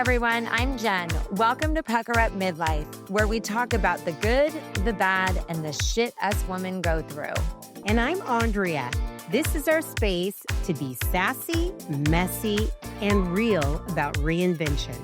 everyone, I'm Jenn. Welcome to Pucker Up Midlife, where we talk about the good, the bad, and the shit us women go through. And I'm Andrea. This is our space to be sassy, messy, and real about reinvention.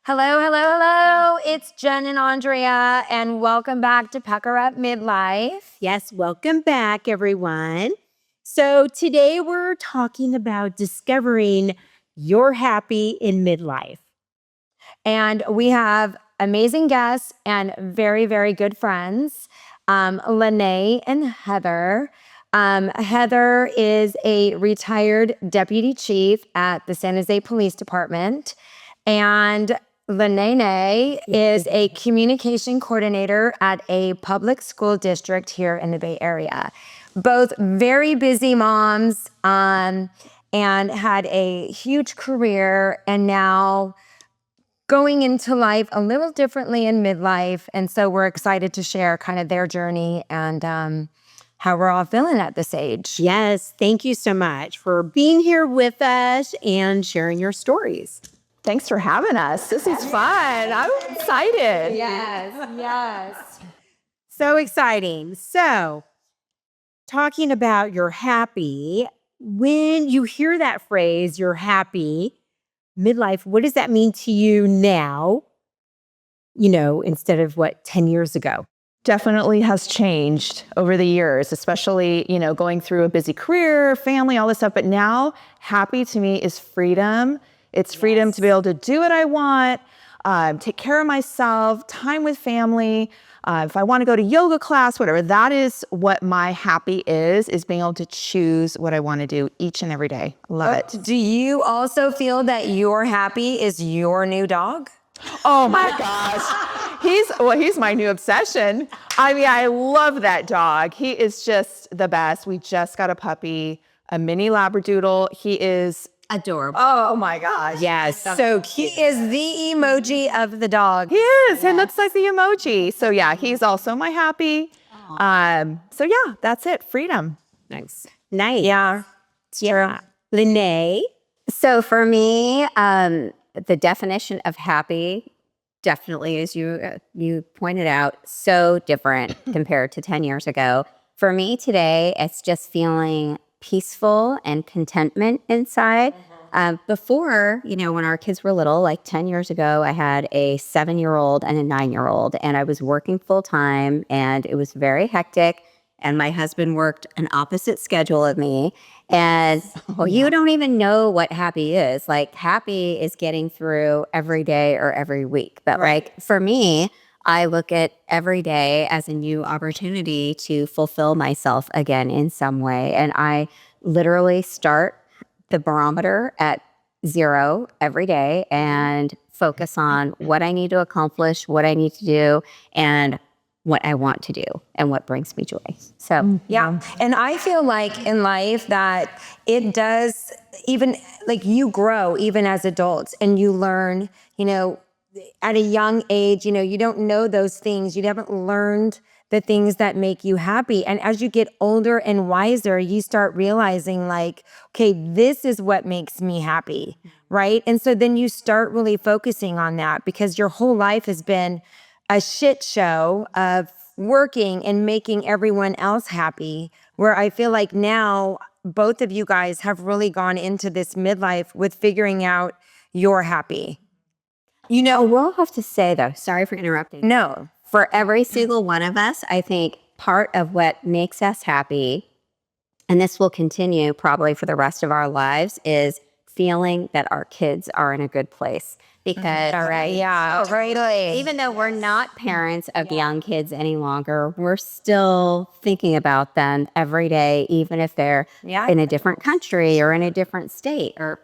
Hello, hello, hello. It's Jenn and Andrea, and welcome back to Pucker Up Midlife. Yes, welcome back, everyone. So today we're talking about discovering you're happy in midlife. And we have amazing guests and very, very good friends, Lanae and Heather. Heather is a retired deputy chief at the San Jose Police Department, and Lanae is a communication coordinator at a public school district here in the Bay Area. Both very busy moms and had a huge career, and now going into life a little differently in midlife. And so we're excited to share kind of their journey and how we're all feeling at this age. Yes, thank you so much for being here with us and sharing your stories. Thanks for having us. This is fun. I'm excited. Yes. So exciting. So, talking about you're happy, when you hear that phrase, you're happy, midlife, what does that mean to you now, instead of 10 years ago? Definitely has changed over the years, especially, going through a busy career, family, all this stuff. But now happy to me is freedom. It's freedom to be able to do what I want, take care of myself, time with family. If I want to go to yoga class, whatever, that is what my happy is being able to choose what I want to do each and every day. Love it. Do you also feel that your happy is your new dog? Oh my gosh. He's my new obsession. I mean, I love that dog. He is just the best. We just got a puppy, a mini Labradoodle. He is Adorable. oh my gosh. Yes. So he is the emoji of the dog. He is. He looks like the emoji. So yeah, he's also my happy. So yeah, that's it. Freedom. Nice. Nice. Yeah. Lanae? So for me, the definition of happy, definitely, as you pointed out, so different compared to 10 years ago. For me today, it's just feeling peaceful and contentment inside. Before, when our kids were little, like 10 years ago, I had a 7-year-old and a 9-year-old, and I was working full time, and it was very hectic. And my husband worked an opposite schedule of me. And you don't even know what happy is. Like, happy is getting through every day or every week. But like for me, I look at every day as a new opportunity to fulfill myself again in some way. And I literally start the barometer at 0 every day and focus on what I need to accomplish, what I need to do, and what I want to do and what brings me joy. So, Yeah. And I feel like in life that it does, even like you grow even as adults and you learn, at a young age, you don't know those things. You haven't learned the things that make you happy. And as you get older and wiser, you start realizing like, okay, this is what makes me happy, right? And so then you start really focusing on that because your whole life has been a shit show of working and making everyone else happy, where I feel like now both of you guys have really gone into this midlife with figuring out you're happy. we'll have to say though, sorry for interrupting. No. For every single one of us, I think part of what makes us happy, and this will continue probably for the rest of our lives, is feeling that our kids are in a good place. Because even though we're not parents of young kids any longer, we're still thinking about them every day, even if they're in a different country or in a different state or,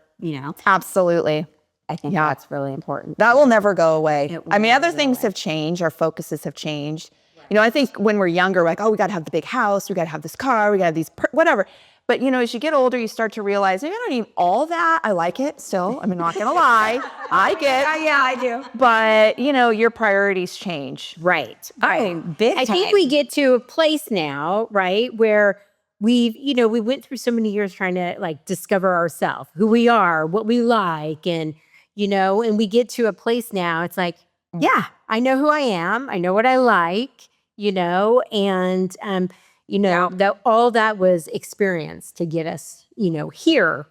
Absolutely. I think that's really important. That will never go away. I mean, other things have changed. Our focuses have changed. I think when we're younger, we're like, oh, we got to have the big house. We got to have this car. We got to have these, whatever. But, as you get older, you start to realize, maybe I don't need all that. I like it still. I'm not going to lie. I get it. Yeah, I do. But, your priorities change. Right. Oh, big I think time. we get to a place now, right, where we went through so many years trying to like discover ourselves, who we are, what we like, and and we get to a place now. It's like, yeah, I know who I am. I know what I like, and that all that was experience to get us, here.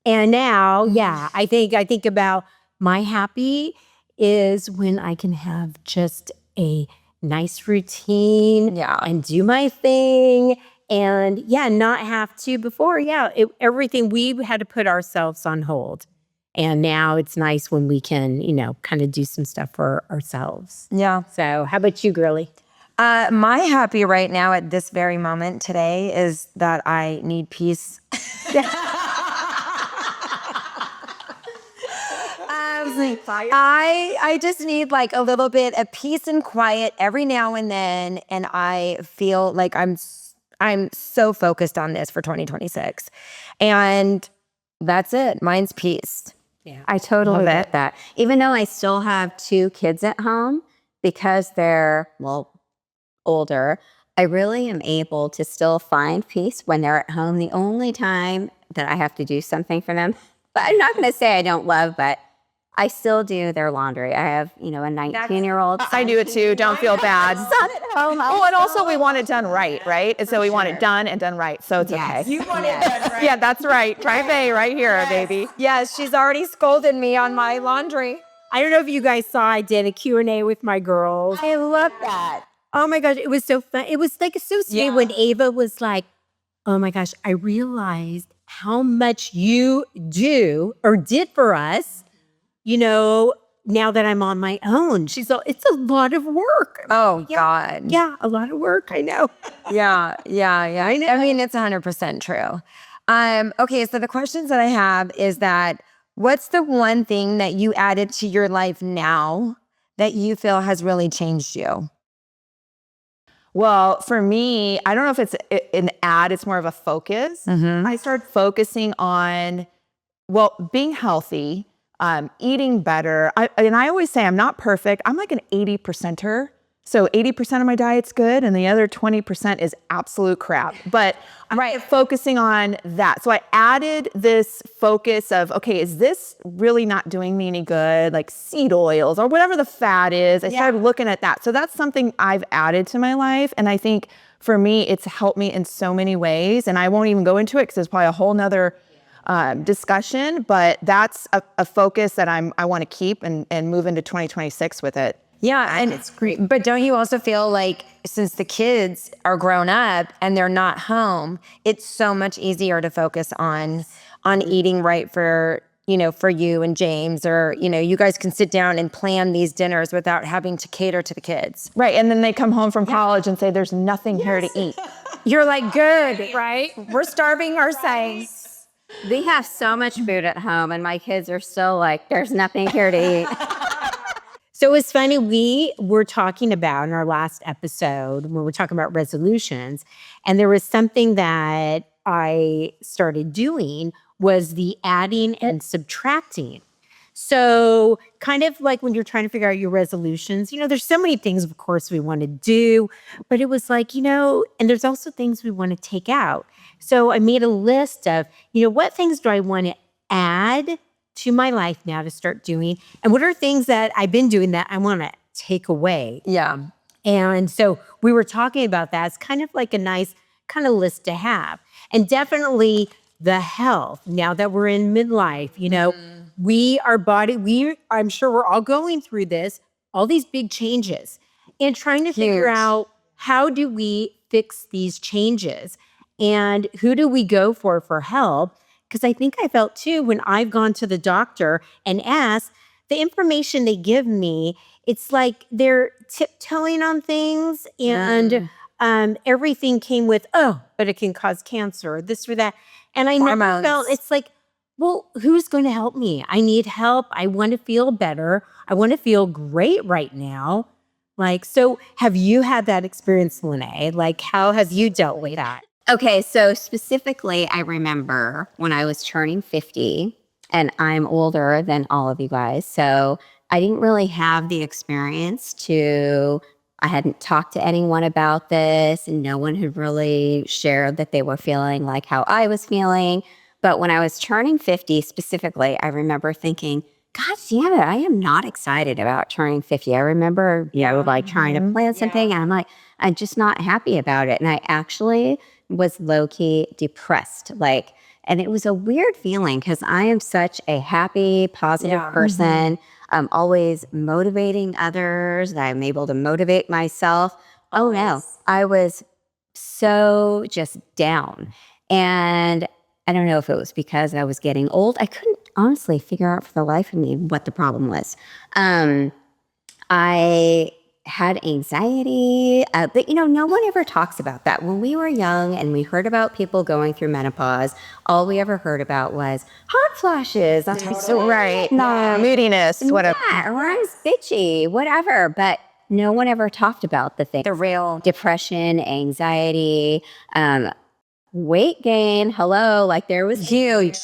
And now, yeah, I think about my happy is when I can have just a nice routine and do my thing and not have to before. Everything we had to put ourselves on hold. And now it's nice when we can, kind of do some stuff for ourselves. Yeah. So how about you, girly? My happy right now at this very moment today is that I need peace. I just need like a little bit of peace and quiet every now and then, and I feel like I'm so focused on this for 2026, and that's it. Mine's peace. Yeah, I totally get that. Even though I still have 2 kids at home, because they're, older, I really am able to still find peace when they're at home. The only time that I have to do something for them, but I'm not going to say I don't love, but I still do their laundry. I have, a 19-year-old. I do it too. Don't feel bad. Son at home. Oh, and also we want it done right? And so we want it done and done right. So it's okay. You want it done right. Yeah, that's right. Drive A right here, baby. Yes, she's already scolded me on my laundry. I don't know if you guys saw, I did a Q&A with my girls. I love that. Oh my gosh, it was so fun. It was like so sweet when Ava was like, oh my gosh, I realized how much you do or did for us, now that I'm on my own. She's all, it's a lot of work. Oh, God. Yeah, a lot of work, I know. Yeah. I know. I mean, it's 100% true. Okay, so the questions that I have is that what's the one thing that you added to your life now that you feel has really changed you? Well, for me, I don't know if it's an ad, it's more of a focus. I started focusing on, being healthy, eating better. And I always say I'm not perfect. I'm like an 80%er. So 80% of my diet's good and the other 20% is absolute crap. But I'm focusing on that. So I added this focus of, okay, is this really not doing me any good? Like seed oils or whatever the fat is. I started looking at that. So that's something I've added to my life. And I think for me, it's helped me in so many ways. And I won't even go into it because there's probably a whole nother discussion. But that's a focus that I want to keep and move into 2026 with it. Yeah, and it's great. But don't you also feel like since the kids are grown up and they're not home, it's so much easier to focus on eating right for you and James, or you guys can sit down and plan these dinners without having to cater to the kids. Right, and then they come home from college and say there's nothing here to eat. You're like, good, right? We're starving ourselves. We have so much food at home and my kids are still like, there's nothing here to eat. So it's funny, we were talking about in our last episode when we were talking about resolutions, and there was something that I started doing was the adding and subtracting. So kind of like when you're trying to figure out your resolutions, there's so many things, of course, we want to do, but it was like, and there's also things we want to take out. So I made a list of, what things do I want to add to my life now to start doing? And what are things that I've been doing that I want to take away? Yeah. And so we were talking about that. It's kind of like a nice kind of list to have. And definitely the health, now that we're in midlife, I'm sure we're all going through this, all these big changes and trying to figure out how do we fix these changes and who do we go for help? Because I think I felt too when I've gone to the doctor and asked, the information they give me, it's like they're tiptoeing on things and everything came with, but it can cause cancer, this or that. And I never felt, it's like, well, who's going to help me? I need help. I want to feel better. I want to feel great right now. Like, so have you had that experience, Lanae? Like, how have you dealt with that? Okay, so specifically, I remember when I was turning 50, and I'm older than all of you guys. So I didn't really have the experience I hadn't talked to anyone about this, and no one had really shared that they were feeling like how I was feeling. But when I was turning 50 specifically, I remember thinking, God damn it, I am not excited about turning 50. I remember, like trying to plan something, and I'm like, I'm just not happy about it. And I actually was low-key depressed. And it was a weird feeling because I am such a happy, positive person. I'm always motivating others. I'm able to motivate myself. Oh no, I was so just down. And I don't know if it was because I was getting old. I couldn't honestly figure out for the life of me what the problem was. I had anxiety, but no one ever talks about that. When we were young and we heard about people going through menopause, all we ever heard about was hot flashes. So, right. Moodiness, whatever. Yeah, or I was bitchy, whatever. But no one ever talked about the real depression, anxiety, weight gain. Hello, like there was huge.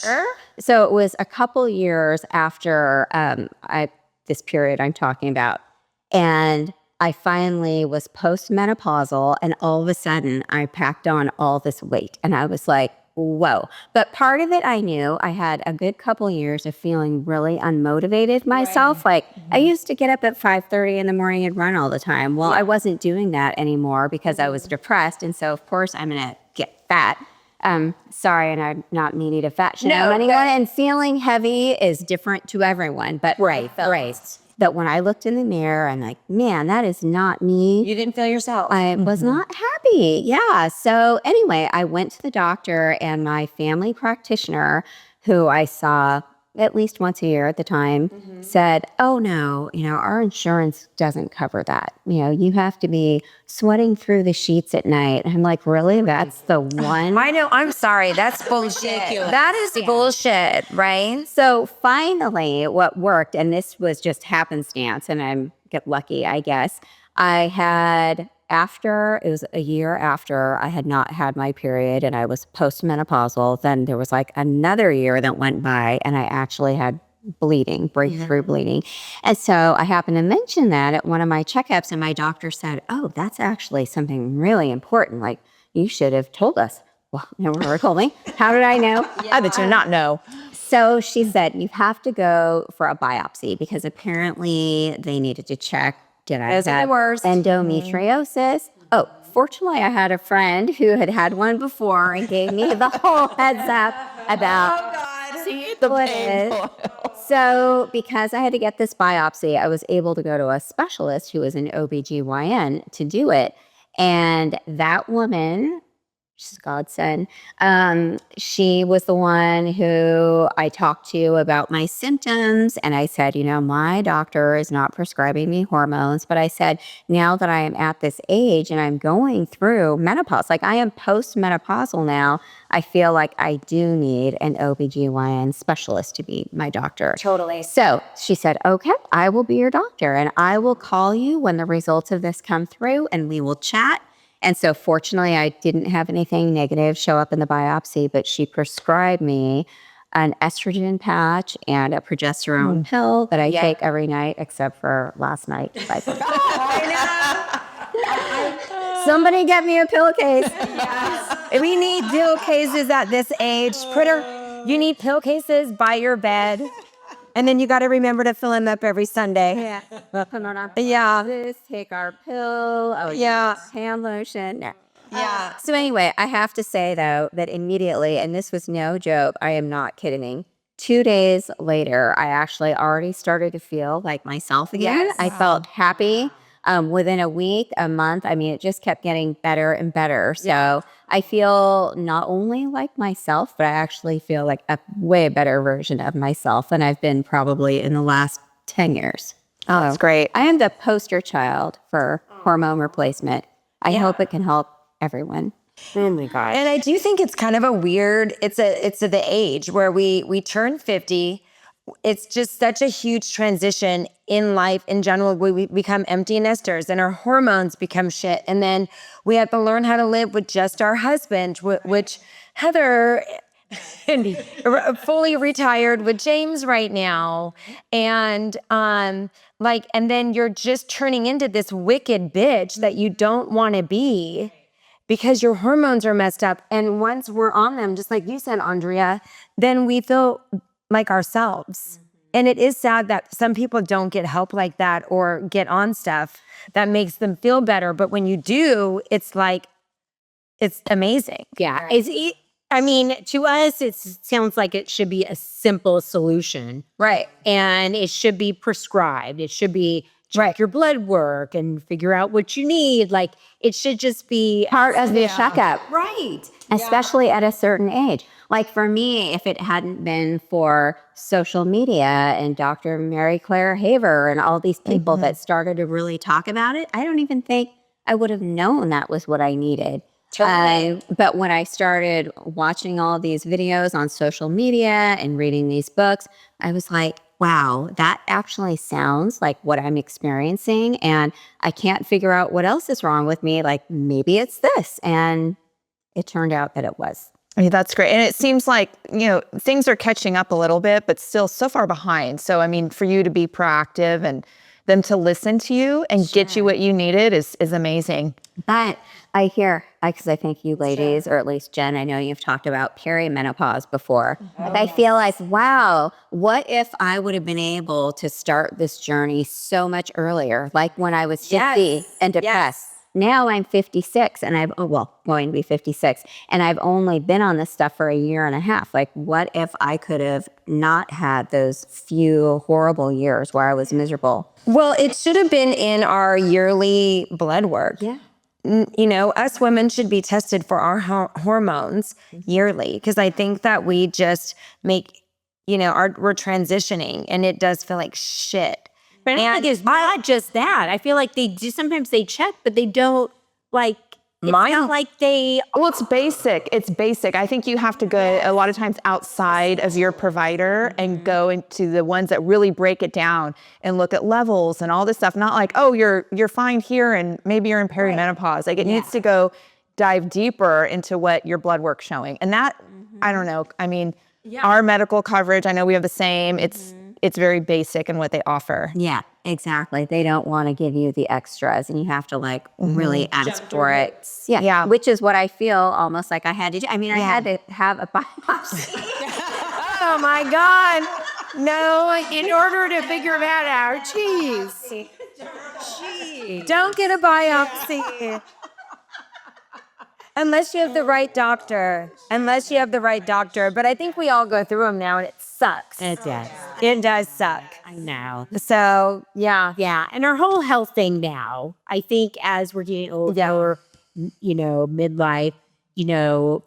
So it was a couple years after this period I'm talking about. And I finally was postmenopausal, and all of a sudden I packed on all this weight, and I was like, whoa. But part of it I knew I had a good couple years of feeling really unmotivated myself. Like I used to get up at 5:30 in the morning and run all the time. Well, I wasn't doing that anymore because I was depressed. And so of course I'm going to get fat. Sorry, and I'm not meaning to fat shame anyone. And feeling heavy is different to everyone. But right. But when I looked in the mirror, I'm like, man, that is not me. You didn't feel yourself. I was not happy. Yeah. So anyway, I went to the doctor, and my family practitioner, who I saw at least once a year at the time, said, oh no, our insurance doesn't cover that. You have to be sweating through the sheets at night. And I'm like, really? That's the one? I know. I'm sorry. That's bullshit. That is bullshit, right? So finally, what worked, and this was just happenstance, and I'm get lucky, I guess. It was a year after I had not had my period and I was postmenopausal. Then there was like another year that went by, and I actually had breakthrough bleeding. And so I happened to mention that at one of my checkups, and my doctor said, oh, that's actually something really important. Like, you should have told us. Well, never told me. How did I know? I bet you not know. So she said, you have to go for a biopsy because apparently they needed to check, did I have endometriosis? Oh, fortunately, I had a friend who had had one before and gave me the whole heads up about So because I had to get this biopsy, I was able to go to a specialist who was an OBGYN to do it. And that woman, she's a godsend, she was the one who I talked to about my symptoms. And I said, my doctor is not prescribing me hormones. But I said, now that I am at this age and I'm going through menopause, like I am postmenopausal now, I feel like I do need an OBGYN specialist to be my doctor. Totally. So she said, okay, I will be your doctor, and I will call you when the results of this come through, and we will chat. And so fortunately, I didn't have anything negative show up in the biopsy, but she prescribed me an estrogen patch and a progesterone pill that I take every night, except for last night. Somebody get me a pillowcase. We need pillowcases at this age. You need pillowcases by your bed. And then you got to remember to fill them up every Sunday. Yeah. Put on our take our pill. Hand lotion. No. Yeah. So anyway, I have to say, though, that immediately, and this was no joke, I am not kidding. 2 days later, I actually already started to feel like myself again. Yes. I felt happy. Within a week, a month, it just kept getting better and better. So I feel not only like myself, but I actually feel like a way better version of myself than I've been probably in the last 10 years. Oh, that's great. I am the poster child for hormone replacement. I hope it can help everyone. Oh my gosh. And I do think it's kind of a weird, it's the age where we turn 50. it's just such a huge transition in life in general. We become empty nesters and our hormones become shit. And then we have to learn how to live with just our husband, which Heather fully retired with James right now. And and then you're just turning into this wicked bitch that you don't want to be because your hormones are messed up. And once we're on them, just like you said, Andrea, then we feel like ourselves. And it is sad that some people don't get help like that or get on stuff that makes them feel better. But when you do, it's like, it's amazing. Yeah. I mean, to us, it sounds like it should be a simple solution. Right. And it should be prescribed. It should be check your blood work and figure out what you need. Like, it should just be part of the checkup. Right. Especially at a certain age. Like for me, if it hadn't been for social media and Dr. Mary Claire Haver and all these people that started to really talk about it, I don't even think I would have known that was what I needed. But when I started watching all these videos on social media and reading these books, I was like, wow, that actually sounds like what I'm experiencing. And I can't figure out what else is wrong with me. Like maybe it's this. And it turned out that it was. I mean, that's great. And it seems like, things are catching up a little bit, but still so far behind. So, I mean, for you to be proactive and them to listen to you and get you what you needed is amazing. But I hear, because I think you ladies, or at least Jen, I know you've talked about perimenopause before. But I feel like, wow, what if I would have been able to start this journey so much earlier, like when I was 50 and depressed? Now I'm 56 and going to be 56 and I've only been on this stuff for a year and a half. Like what if I could have not had those few horrible years where I was miserable? Well, it should have been in our yearly blood work. Yeah. Us women should be tested for our hormones yearly because I think that we just make, we're transitioning and it does feel like shit. But I think it's not just that. I feel like sometimes they check, but they don't it's not like they. Well, it's basic. It's basic. I think you have to go a lot of times outside of your provider and go into the ones that really break it down and look at levels and all this stuff. Not like, oh, you're fine here and maybe you're in perimenopause. Like it needs to go dive deeper into what your blood work's showing. And that, I don't know. I mean, our medical coverage, I know we have the same. It's very basic in what they offer. Yeah, exactly. They don't want to give you the extras and you have to really ask for it. Yeah. Which is what I feel almost like I had to do. I mean, I had to have a biopsy. Oh my God. No, in order to figure that out, jeez. Don't get a biopsy. Unless you have the right doctor. But I think we all go through them now and it sucks. It does. It does suck. I know. So, yeah. Yeah. And our whole health thing now, I think as we're getting older, midlife,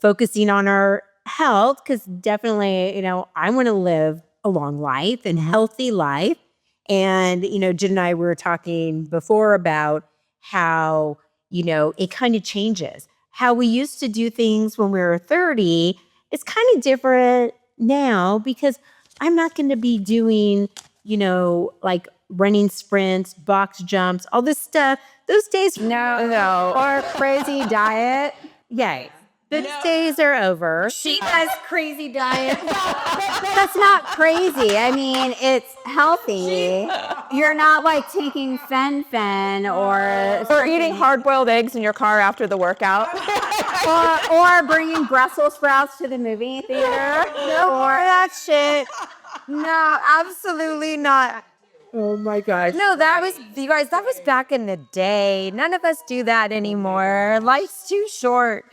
focusing on our health, because definitely, I want to live a long life and healthy life. And, Jen and I were talking before about how, it kind of changes. How we used to do things when we were 30, it's kind of different now because I'm not going to be doing, running sprints, box jumps, all this stuff. Those days, No. Or crazy diet. yeah, those days are over. She has crazy diet. That's not crazy. I mean, it's healthy. You're not taking fen or eating hard-boiled eggs in your car after the workout. or bringing Brussels sprouts to the movie theater. No, that shit. No, absolutely not. Oh my gosh. No, you guys, that was back in the day. None of us do that anymore. Life's too short.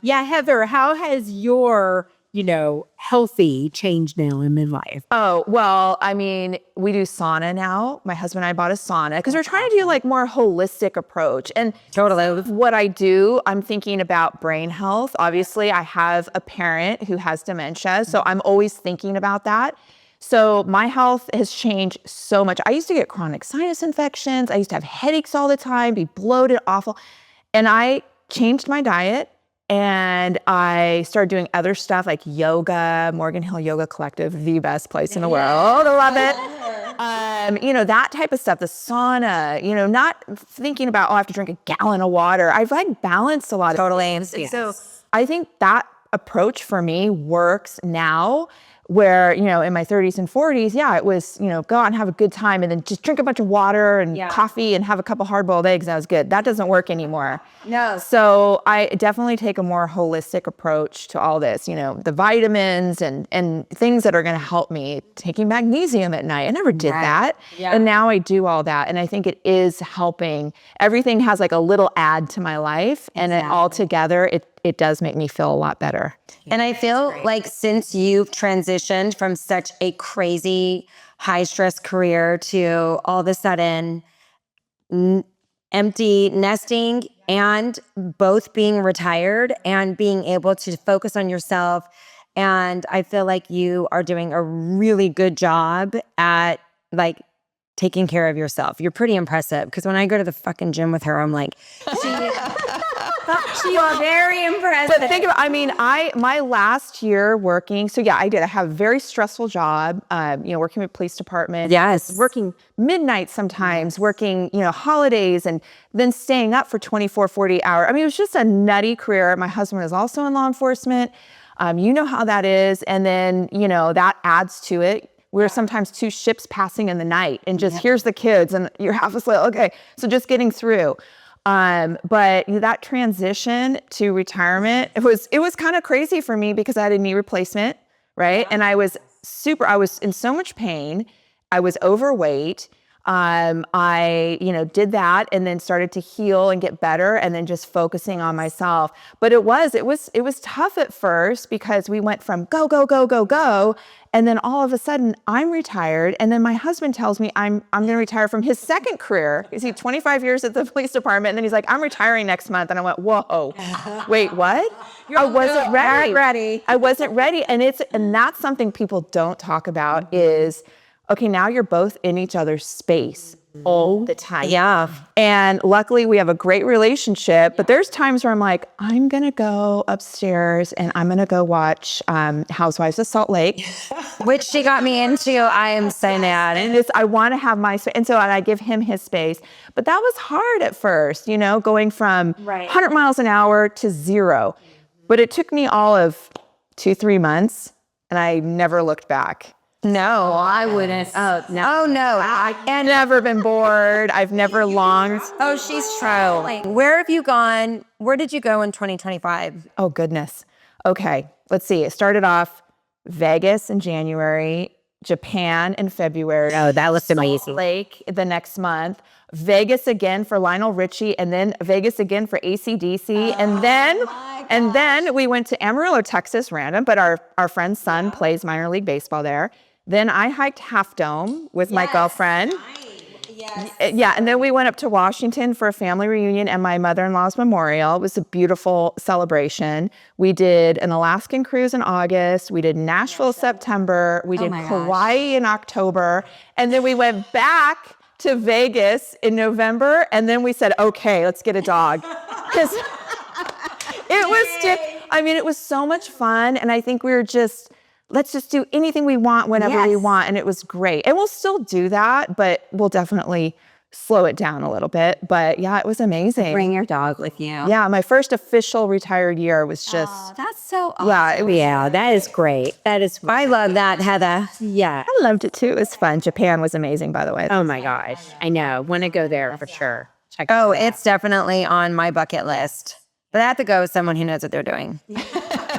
Yeah, Heather, how has your, healthy changed now in midlife? Oh, well, I mean, we do sauna now. My husband and I bought a sauna because we're trying to do more holistic approach. And Totally. what I do, I'm thinking about brain health. Obviously, I have a parent who has dementia, so I'm always thinking about that. So my health has changed so much. I used to get chronic sinus infections. I used to have headaches all the time, be bloated, awful. And I changed my diet And I started doing other stuff like yoga, Morgan Hill Yoga Collective, the best place in the world. I love it. You know, that type of stuff, the sauna, you know, not thinking about, oh, I have to drink a gallon of water. I've like balanced a lot. Totally. So I think that approach for me works now, where, you know, in my 30s and 40s, yeah, it was, you know, go out and have a good time and then just drink a bunch of water and coffee and have a couple hard-boiled eggs. That was good. That doesn't work anymore. No. So I definitely take a more holistic approach to all this, you know, the vitamins and things that are going to help me. Taking magnesium at night. I never did that. Yeah. And now I do all that. And I think it is helping. Everything has like a little add to my life. And it all together, it does make me feel a lot better. And I feel like since you've transitioned from such a crazy high stress career to all of a sudden empty nesting and both being retired and being able to focus on yourself. And I feel like you are doing a really good job at like taking care of yourself. You're pretty impressive because when I go to the fucking gym with her, I'm like, she was very impressive. But think about, I mean, my last year working, so yeah, I did. I have a very stressful job, you know, working with police department. Yes. Working midnight sometimes, working, you know, holidays, and then staying up for 24, 40 hours. I mean, it was just a nutty career. My husband is also in law enforcement. You know how that is. And then, you know, that adds to it. We're sometimes 2 ships passing in the night and just here's the kids and you're half asleep. Okay. So just getting through. But that transition to retirement, it was kind of crazy for me because I had a knee replacement, right? And I was in so much pain. I was overweight. I, you know, did that and then started to heal and get better and then just focusing on myself. But it was tough at first because we went from go, go, go, go, go. And then all of a sudden I'm retired. And then my husband tells me I'm going to retire from his second career. He's 25 years at the police department. And then he's like, I'm retiring next month. And I went, whoa, wait, what? I wasn't ready. I wasn't ready. And that's something people don't talk about is, okay, now you're both in each other's space all the time. Yeah. And luckily we have a great relationship, but there's times where I'm like, I'm going to go upstairs and I'm going to go watch Housewives of Salt Lake. Which she got me into. I am so mad. And I want to have my space. And so I give him his space. But that was hard at first, you know, going from 100 miles an hour to 0. But it took me all of 2-3 months and I never looked back. No, I wouldn't. Oh, no. I've never been bored. I've never longed. Oh, she's trolling. Where have you gone? Where did you go in 2025? Oh, goodness. Okay, let's see. It started off Vegas in January, Japan in February. Oh, that looks amazing. Salt Lake the next month, Vegas again for Lionel Richie, and then Vegas again for AC/DC. And then we went to Amarillo, Texas, random, but our friend's son plays minor league baseball there. Then I hiked Half Dome with my girlfriend. Yes. Yeah, and then we went up to Washington for a family reunion and my mother-in-law's memorial. It was a beautiful celebration. We did an Alaskan cruise in August. We did Nashville September. We did Hawaii in October. And then we went back to Vegas in November. And then we said, okay, let's get a dog. Because it was so much fun. And I think we were just, let's just do anything we want whenever we want. And it was great. And we'll still do that, but we'll definitely slow it down a little bit. But yeah, it was amazing. Bring your dog with you. Yeah, my first official retired year was just. That's so awesome. Yeah, that is great. I love that, Heather. Yeah. I loved it too. It was fun. Japan was amazing, by the way. Oh my gosh. I know. Want to go there for sure. Check Oh, it out. it's definitely on my bucket list. But I have to go with someone who knows what they're doing.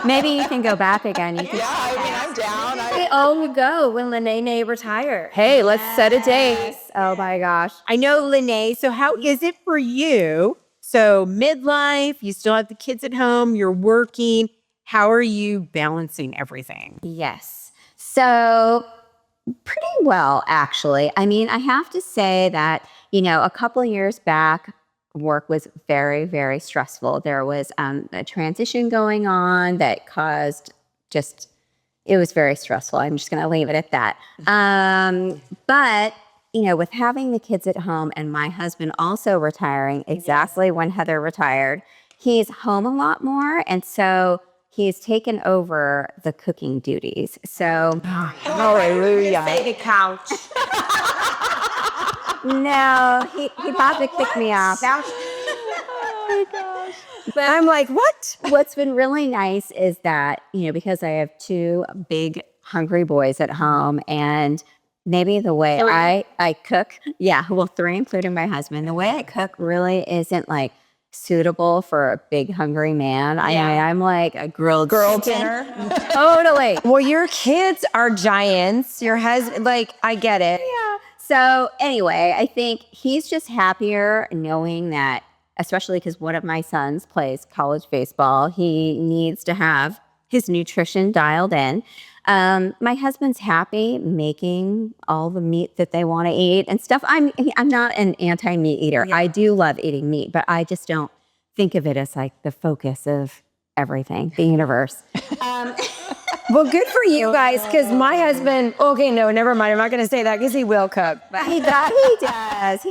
Maybe you can go back again. You can I'm down. We all go when Lanae retire. Hey, let's set a date. Oh my gosh. I know, Lanae. So how is it for you? So midlife, you still have the kids at home, you're working. How are you balancing everything? Yes. So pretty well, actually. I mean, I have to say that, you know, a couple of years back, work was very, very stressful. There was a transition going on that caused it was very stressful. I'm just going to leave it at that. But, you know, with having the kids at home and my husband also retiring exactly when Heather retired, he's home a lot more. And so he's taken over the cooking duties. So Hallelujah. The couch. no, he about to kick me off. But I'm like, what? What's been really nice is that, because I have two big hungry boys at home, and maybe the way I cook, three, including my husband, the way I cook really isn't like suitable for a big hungry man. I mean, I'm like a grilled dinner. Totally. Well, your kids are giants. Your husband, like, I get it. Yeah. So anyway, I think he's just happier knowing that, especially because one of my sons plays college baseball, he needs to have his nutrition dialed in. My husband's happy making all the meat that they want to eat and stuff. I'm not an anti-meat eater. I do love eating meat, but I just don't think of it as like the focus of everything, the universe. Well, good for you guys, because my husband, okay, no, never mind. I'm not going to say that because he will cook. But he does,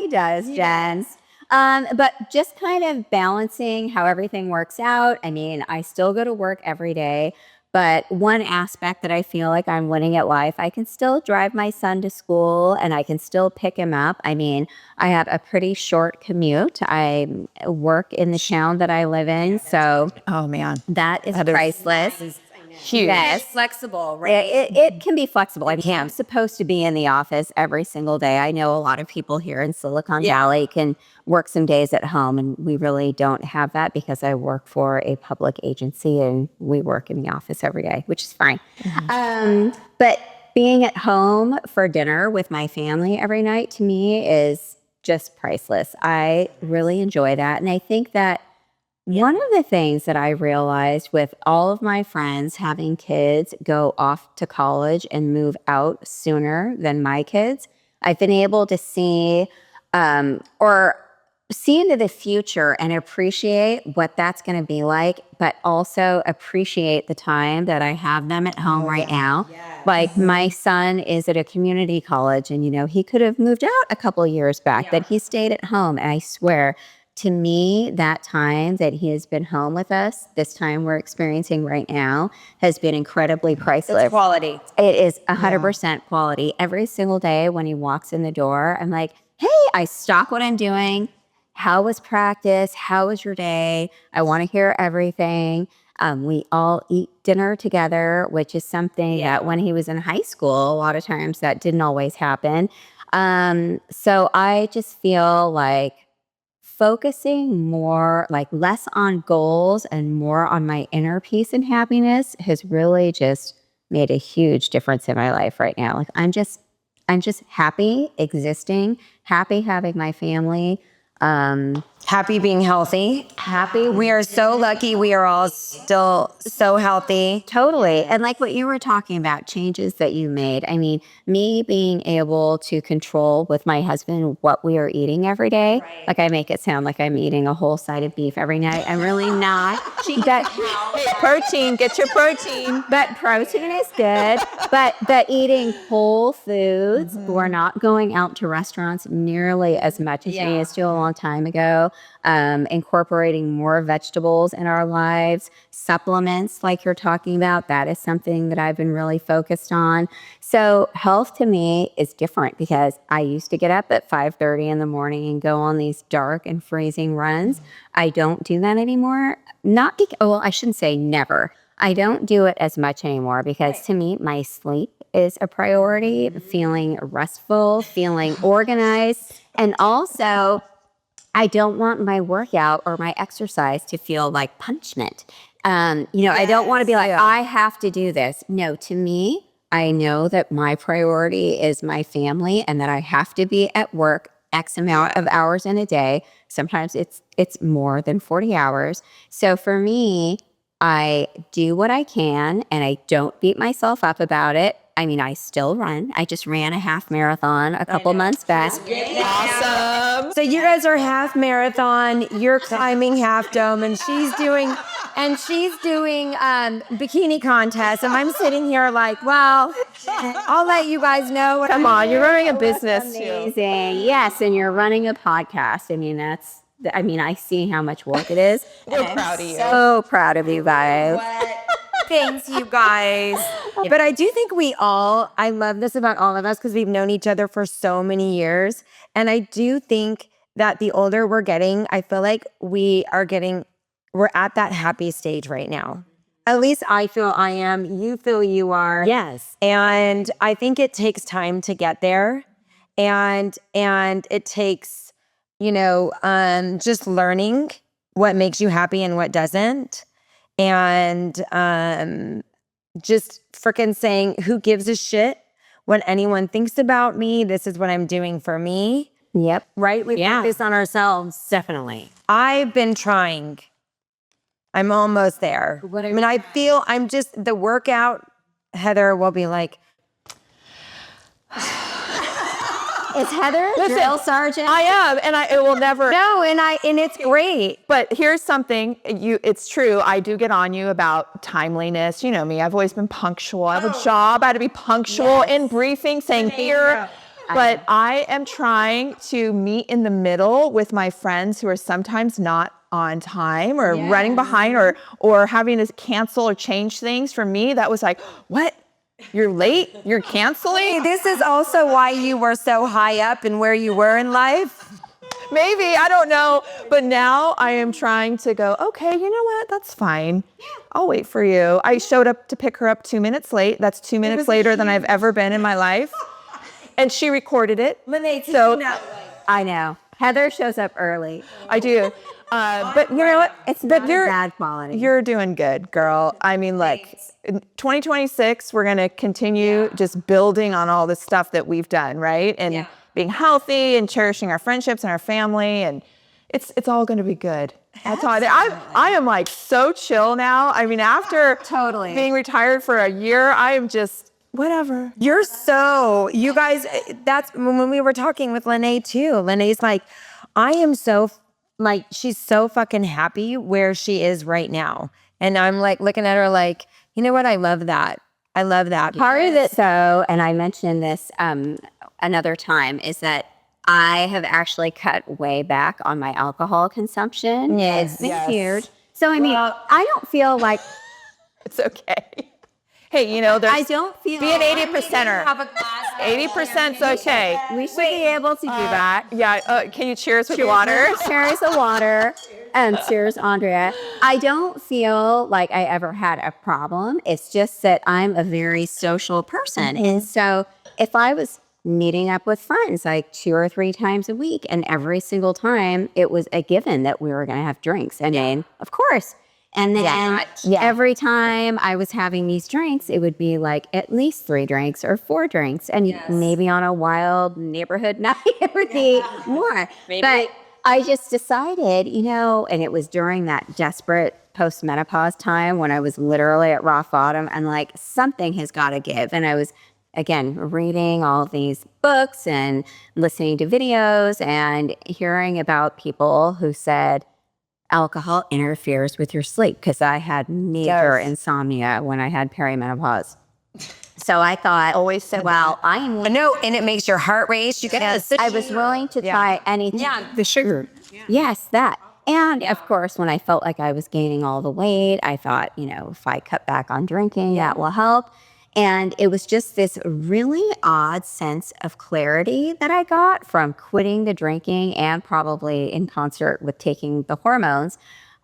Jen. But just kind of balancing how everything works out. I mean, I still go to work every day, but one aspect that I feel like I'm winning at life, I can still drive my son to school and I can still pick him up. I mean, I have a pretty short commute. I work in the town that I live in, so Oh man, that is priceless. huge. Yes. Flexible, right? It can be flexible. I mean, I'm supposed to be in the office every single day. I know a lot of people here in Silicon Valley can work some days at home, and we really don't have that because I work for a public agency and we work in the office every day, which is fine. But being at home for dinner with my family every night to me is just priceless. I really enjoy that. And I think that one of the things that I realized with all of my friends having kids go off to college and move out sooner than my kids, I've been able to see into the future and appreciate what that's going to be like, but also appreciate the time that I have them at home right now. Like my son is at a community college and, he could have moved out a couple of years back, but he stayed at home. And I swear, to me, that time that he has been home with us, this time we're experiencing right now, has been incredibly priceless. It's quality. It is 100% quality. Every single day when he walks in the door, I'm like, hey, I stop what I'm doing. How was practice? How was your day? I want to hear everything. We all eat dinner together, which is something that when he was in high school, a lot of times that didn't always happen. So I just feel like focusing more, like less on goals and more on my inner peace and happiness has really just made a huge difference in my life right now. Like I'm just happy existing, happy having my family, Happy being healthy. happy. We are so lucky. We are all still so healthy. Totally. And like what you were talking about, changes that you made. I mean, me being able to control with my husband what we are eating every day. Right. Like I make it sound like I'm eating a whole side of beef every night. I'm really not. Protein, get your protein. But protein is good. But eating whole foods, we're not going out to restaurants nearly as much as we used to a long time ago. Incorporating more vegetables in our lives, supplements like you're talking about, that is something that I've been really focused on. So health to me is different because I used to get up at 5:30 in the morning and go on these dark and freezing runs. I don't do that anymore. I shouldn't say never. I don't do it as much anymore because to me, my sleep is a priority, feeling restful, feeling organized, and also I don't want my workout or my exercise to feel like punishment. I don't want to be like, I have to do this. No, to me, I know that my priority is my family and that I have to be at work X amount of hours in a day. Sometimes it's more than 40 hours. So for me, I do what I can and I don't beat myself up about it. I mean, I still run. I just ran a half marathon a couple months back. Awesome. So you guys are half marathon, you're climbing half dome, and she's doing bikini contest. And I'm sitting here like, well, I'll let you guys know what Come on, you're running a business too. Amazing. Yes, and you're running a podcast. I mean, I mean, I see how much work it is. We're and proud I'm of you. So proud of you guys. Thanks, you guys. But I do think I love this about all of us because we've known each other for so many years. And I do think that the older we're getting, I feel like we're at that happy stage right now. At least I feel I am. You feel you are. Yes. And I think it takes time to get there. And it takes, just learning what makes you happy and what doesn't. And just freaking saying, who gives a shit what anyone thinks about me? This is what I'm doing for me. Yep. Right? We focus on ourselves. Definitely. I've been trying. I'm almost there. I feel I'm just the workout. Heather will be like, Is Heather drill sergeant? I am, and it will never. no, and it's great. But here's something, it's true, I do get on you about timeliness. You know me, I've always been punctual. I have a job, I had to be punctual in briefing, saying here. But I am trying to meet in the middle with my friends who are sometimes not on time or running behind or having to cancel or change things. For me, that was like, what? You're late? You're canceling? This is also why you were so high up and where you were in life. Maybe, I don't know. But now I am trying to go, okay, you know what? That's fine. I'll wait for you. I showed up to pick her up 2 minutes late. That's 2 minutes later than I've ever been in my life. And she recorded it. I know. Heather shows up early. I do. But you know what? It's not bad quality. You're doing good, girl. I mean, like, in 2026, we're going to continue just building on all the stuff that we've done, right? And being healthy and cherishing our friendships and our family. And it's all going to be good. That's all. I am like so chill now. I mean, after being retired for a year, I am just whatever. You guys, that's when we were talking with Lanae too. Lanae's like, I am so, like, she's so fucking happy where she is right now. And I'm like looking at her like, you know what? I love that. I love that. Part of it, though, and I mentioned this another time, is that I have actually cut way back on my alcohol consumption. Yes. It's been huge. So, I mean, I don't feel like... It's okay. Hey, you know, I don't feel... Be an 80%er. 80%'s okay. We should be able to do that. Yeah, can you cheers with water? Cheers the water. And cheers, Andrea. I don't feel like I ever had a problem. It's just that I'm a very social person. And so if I was meeting up with friends like 2 or 3 times a week, and every single time it was a given that we were going to have drinks. I mean, of course. And then every time I was having these drinks, it would be like at least 3 drinks or 4 drinks. And maybe on a wild neighborhood night, it would be more. But I just decided, and it was during that desperate post-menopause time when I was literally at rock bottom and like something has got to give. And I was, again, reading all of these books and listening to videos and hearing about people who said, alcohol interferes with your sleep, because I had major insomnia when I had perimenopause. So I thought, I know, and it makes your heart race. I was willing to try anything. Yeah, the sugar. Yes, that. And of course, when I felt like I was gaining all the weight, I thought, if I cut back on drinking, that will help. And it was just this really odd sense of clarity that I got from quitting the drinking and probably in concert with taking the hormones.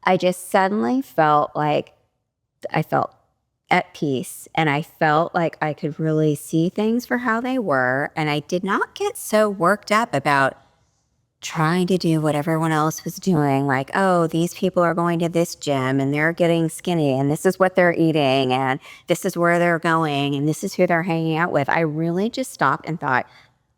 I just suddenly felt like I felt at peace, and I felt like I could really see things for how they were. And I did not get so worked up about trying to do what everyone else was doing. Like, oh, these people are going to this gym and they're getting skinny and this is what they're eating and this is where they're going and this is who they're hanging out with. I really just stopped and thought,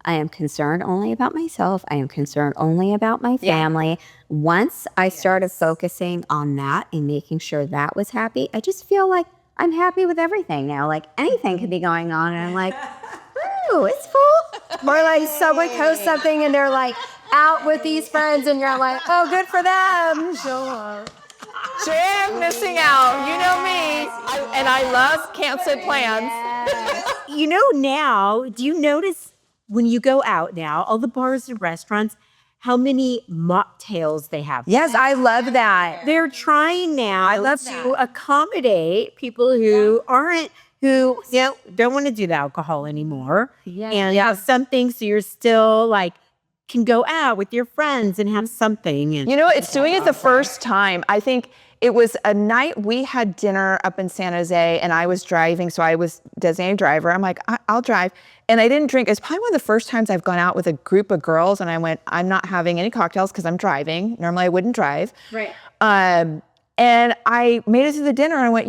I am concerned only about myself. I am concerned only about my family. Once I started focusing on that and making sure that was happy, I just feel like I'm happy with everything now. Like anything could be going on and I'm like, ooh, it's full. More like someone posts something and they're like, out with these friends, and you're like, oh, good for them. Sure. Jim missing out. You know me. I love canceled plans. Now, do you notice when you go out now, all the bars and restaurants, how many mocktails they have. Yes, I love that. They're trying now to accommodate people who who don't want to do the alcohol anymore. And have something so you're still like can go out with your friends and have something. And It's doing it the first time. I think it was a night we had dinner up in San Jose and I was driving. So I was designated driver. I'm like, I'll drive. And I didn't drink. It's probably one of the first times I've gone out with a group of girls and I went, I'm not having any cocktails because I'm driving. Normally I wouldn't drive. right. And I made it to the dinner and I went,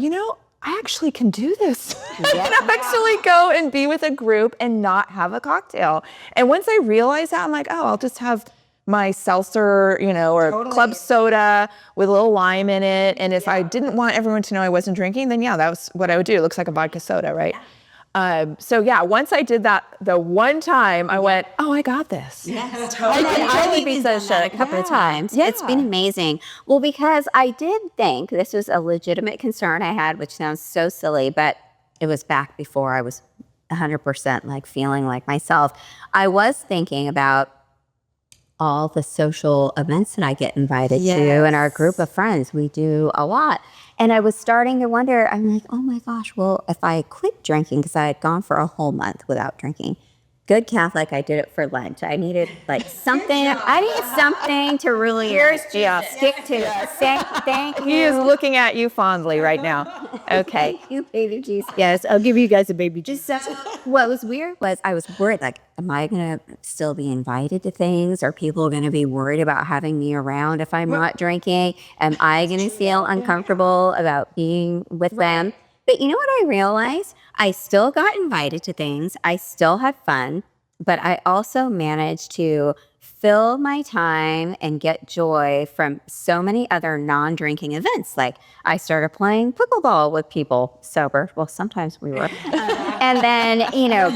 I actually can do this. I can actually go and be with a group and not have a cocktail. And once I realized that, I'm like, oh, I'll just have my seltzer, or club soda with a little lime in it. And if I didn't want everyone to know I wasn't drinking, then that was what I would do. It looks like a vodka soda, right? Once I did that the one time, I went, oh, I got this. Yes, totally. I would be so shook a couple of times. Yeah. It's been amazing. Well, because I did think this was a legitimate concern I had, which sounds so silly, but it was back before I was 100% like feeling like myself. I was thinking about all the social events that I get invited to and our group of friends. We do a lot. And I was starting to wonder, I'm like, oh my gosh, well, if I quit drinking, because I had gone for a whole month without drinking. Good Catholic, I did it for Lent. I needed like something. I needed something to really stick to. Thank you. He is looking at you fondly right now. Okay. Thank you, baby Jesus. Yes, I'll give you guys a baby Jesus. What was weird was I was worried, like, am I going to still be invited to things? Are people going to be worried about having me around if I'm not drinking? Am I going to feel uncomfortable about being with them? But you know what I realized? I still got invited to things. I still had fun, but I also managed to fill my time and get joy from so many other non-drinking events. Like I started playing pickleball with people sober. Well, sometimes we were. And then,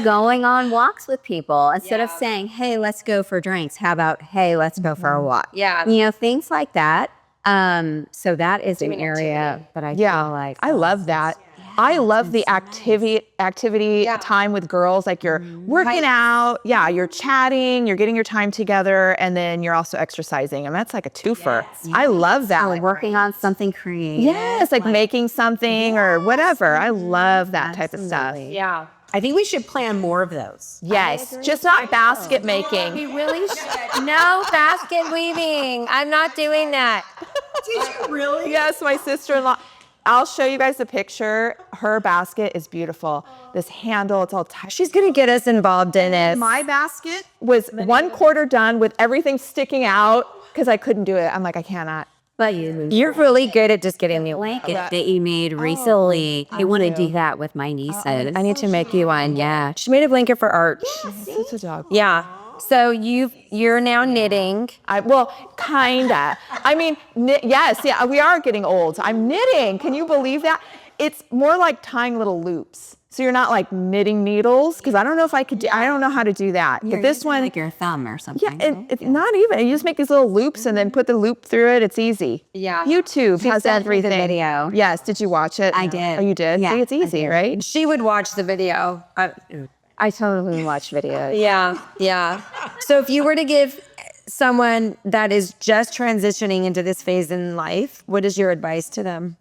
going on walks with people instead of saying, hey, let's go for drinks. How about, hey, let's go for a walk? Yeah. Things like that. So that is an area that I feel like. I love that. I love the activity time with girls. Like you're working out, you're chatting, you're getting your time together, and then you're also exercising. And that's like a twofer. Yes. I love that. Or working on something creative. Yes, like making something or whatever. I love that type of stuff. Yeah. I think we should plan more of those. Yes, just not basket making. We really no basket weaving. I'm not doing that. Did you really? Yes, my sister-in-law. I'll show you guys a picture. Her basket is beautiful. This handle, it's all tight. She's going to get us involved in it. My basket was 1/4 done with everything sticking out because I couldn't do it. I'm like, I cannot. But You're really good at just getting the blanket that you made recently. I want to do that with my nieces. I need to make you one. Yeah. She made a blanket for Arch. Such a dog. Yeah. So you're now knitting. Kinda. I mean, yes, we are getting old. I'm knitting. Can you believe that? It's more like tying little loops. So you're not like knitting needles because I don't know if I could. I don't know how to do that. But this one, like your thumb or something. Yeah, it's not even. You just make these little loops and then put the loop through it. It's easy. Yeah. YouTube has everything. The video. Yes. Did you watch it? I did. Oh, you did? Yeah, See, it's easy, right? She would watch the video. I totally watch videos. Yeah. Yeah. So if you were to give someone that is just transitioning into this phase in life, what is your advice to them?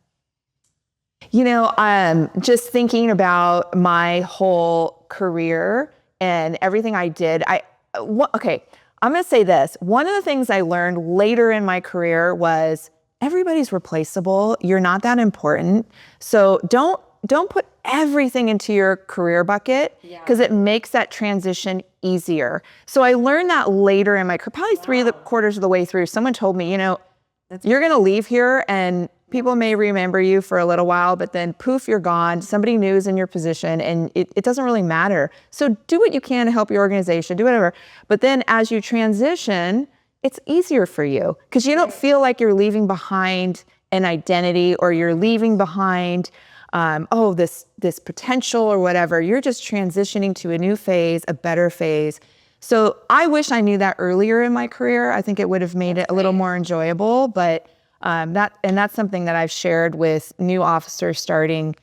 Just thinking about my whole career and everything I did, okay, I'm going to say this. One of the things I learned later in my career was everybody's replaceable. You're not that important. So don't put everything into your career bucket because it makes that transition easier. So I learned that later in my career, probably 3/4 of the way through. Someone told me, you're going to leave here and people may remember you for a little while, but then poof, you're gone. Somebody new is in your position and it doesn't really matter. So do what you can to help your organization, do whatever. But then as you transition, it's easier for you because you don't feel like you're leaving behind an identity or you're leaving behind this potential or whatever. You're just transitioning to a new phase, a better phase. So I wish I knew that earlier in my career. I think it would have made it a little more enjoyable, but that's something that I've shared with new officers starting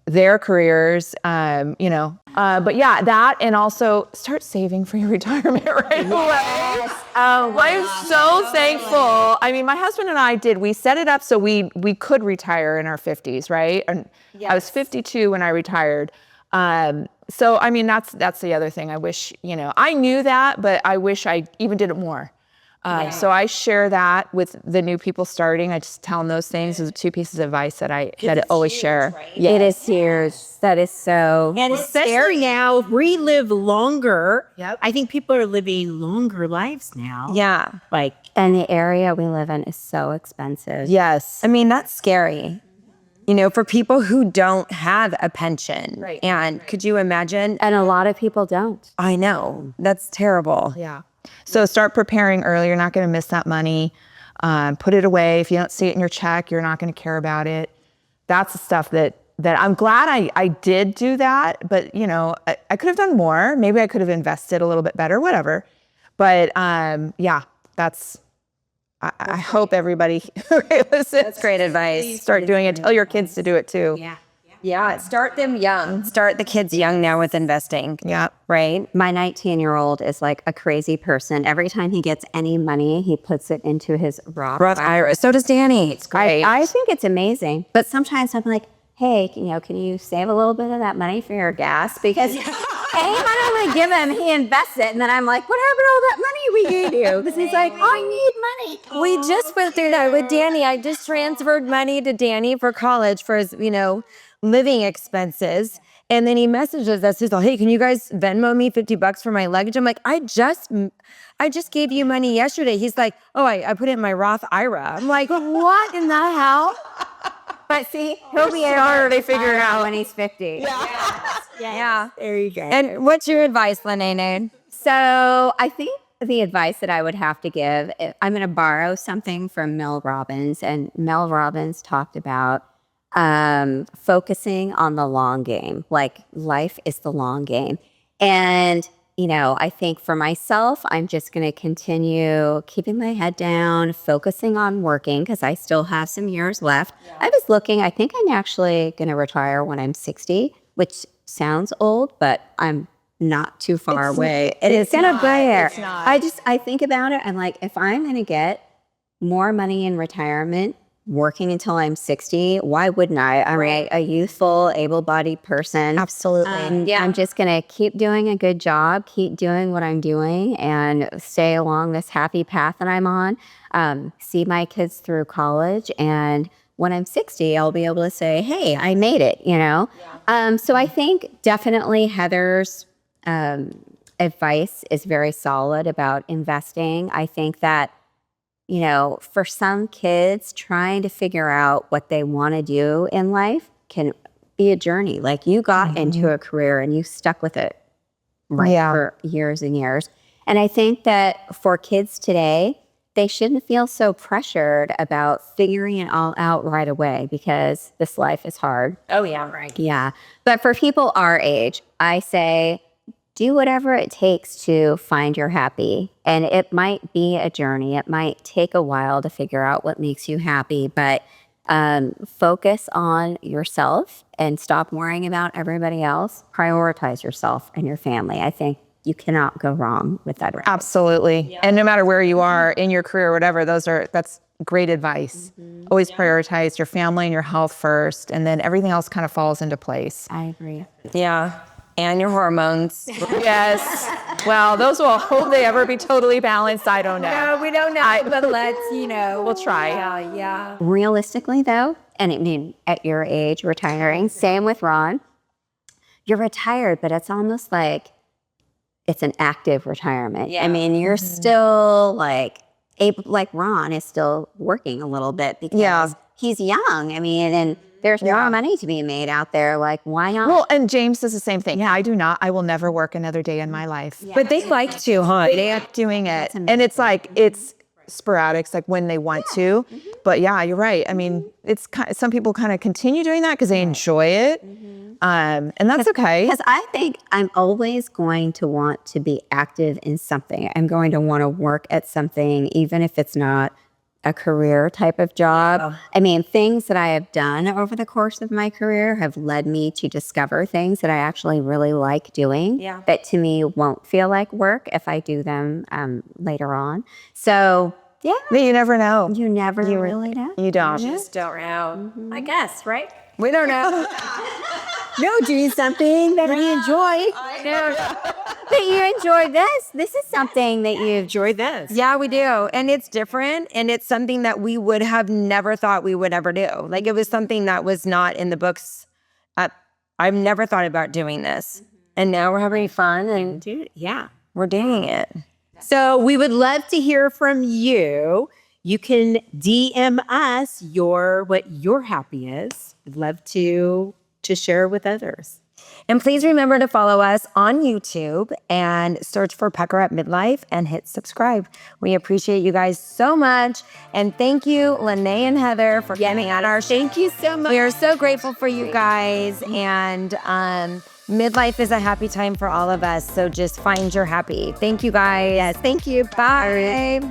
their careers, you know, but yeah, that, and also start saving for your retirement right away. Oh, I'm so thankful. I mean, my husband and I we set it up so we could retire in our 50s, right? And I was 52 when I retired. So, I mean, that's the other thing. I wish, you know, I knew that, but I wish I even did it more. So I share that with the new people starting. I just tell them those things. Those are 2 pieces of advice that I always share. right? It is huge. That is so. And especially now, we live longer. Yep. I think people are living longer lives now. Yeah. Like, And the area we live in is so expensive. Yes. I mean, that's scary. You know, for people who don't have a pension. Right. And could you imagine? And a lot of people don't. I know. That's terrible. Yeah. So start preparing early. You're not going to miss that money. Put it away. If you don't see it in your check, you're not going to care about it. That's the stuff that I'm glad I did do that. But, you know, I could have done more. Maybe I could have invested a little bit better, whatever. But yeah, I hope everybody listen. That's great advice. Start doing it. Tell your kids to do it too. yeah. Yeah. Start them young. Start the kids young now with investing. Yeah. Right? My 19-year-old is like a crazy person. Every time he gets any money, he puts it into his Roth. Roth IRA. So does Danny. It's great. I think it's amazing. But sometimes I'm like, hey, you know, can you save a little bit of that money for your gas? Because I don't want to give him, he invests it. And then I'm like, what happened to all that money we gave you? Because he's like, I need money. We just went through that with Danny. I just transferred money to Danny for college for his, you know, living expenses. And then he messages us. He's like, hey, can you guys Venmo me $50 for my luggage? I'm like, I just gave you money yesterday. He's like, oh, I put it in my Roth IRA. I'm like, what in the hell? But see, he'll be already figuring out when he's 50. Yeah. There you go. And what's your advice, Lanae? So I think the advice that I would have to give, I'm going to borrow something from Mel Robbins. And Mel Robbins talked about focusing on the long game. Like life is the long game. And, you know, I think for myself, I'm just going to continue keeping my head down, focusing on working because I still have some years left. I was looking, I think I'm actually going to retire when I'm 60, which sounds old, but I'm not too far away. It's going to be there. I think about it. I'm like, if I'm going to get more money in retirement, working until I'm 60, why wouldn't I? I'm a youthful, able-bodied person. Absolutely. I'm just going to keep doing a good job, keep doing what I'm doing, and stay along this happy path that I'm on. See my kids through college, and when I'm 60, I'll be able to say, hey, I made it, you know? So I think definitely Heather's advice is very solid about investing. I think that, you know, for some kids, trying to figure out what they want to do in life can be a journey. Like you got into a career and you stuck with it for years and years. And I think that for kids today, they shouldn't feel so pressured about figuring it all out right away because this life is hard. Oh, yeah. Right. Yeah. But for people our age, I say, do whatever it takes to find your happy. And it might be a journey. It might take a while to figure out what makes you happy, but focus on yourself and stop worrying about everybody else. Prioritize yourself and your family. I think you cannot go wrong with that. Absolutely. Yeah. And no matter where you are in your career or whatever, that's great advice. Always prioritize your family and your health first, and then everything else kind of falls into place. I agree. Yeah. And your hormones. Yes. Well, those will they ever be totally balanced? I don't know. No, we don't know, but let's, we'll try. Yeah. Realistically, though, and I mean, at your age, retiring, same with Ron, you're retired, but it's almost like it's an active retirement. Yeah. I mean, you're still like Ron is still working a little bit because he's young. I mean, and there's more money to be made out there. Like, why not? Well, and James does the same thing. Yeah, I do not. I will never work another day in my life. Yeah. But they like to, huh? They are doing it. And it's like, it's sporadic. It's like when they want to. But yeah, you're right. I mean, it's some people kind of continue doing that because they enjoy it. And that's okay. Because I think I'm always going to want to be active in something. I'm going to want to work at something, even if it's not a career type of job. I mean, things that I have done over the course of my career have led me to discover things that I actually really like doing that to me won't feel like work if I do them later on. So, yeah. But you never know. You never really know. You don't. Just don't know. I guess, right? We don't know. No, doing something that we enjoy. But you enjoy this. This is something that you Enjoy this. Yeah, we do. And it's different. And it's something that we would have never thought we would ever do. Like it was something that was not in the books. I've never thought about doing this. And now we're having fun and Dude, yeah. we're doing it. So we would love to hear from you. You can DM us what your happy is. We'd love to share with others. And please remember to follow us on YouTube and search for Pucker Up Midlife and hit subscribe. We appreciate you guys so much. And thank you, Lanae and Heather, for coming on our show. Thank you so much. We are so grateful for you guys. And midlife is a happy time for all of us. So just find your happy. Thank you guys. Yes, thank you. Bye.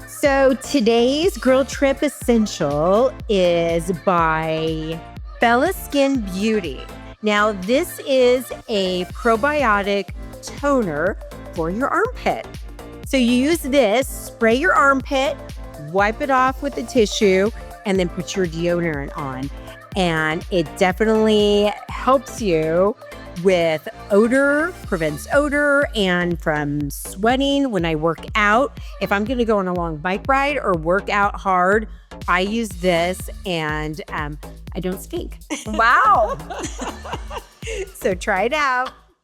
So today's Girl Trip Essential is by Bella Skin Beauty. Now, this is a probiotic toner for your armpit. So you use this, spray your armpit, wipe it off with a tissue, and then put your deodorant on. And it definitely helps you with odor, prevents odor, and from sweating when I work out. If I'm going to go on a long bike ride or work out hard, I use this and I don't stink. Wow. So try it out.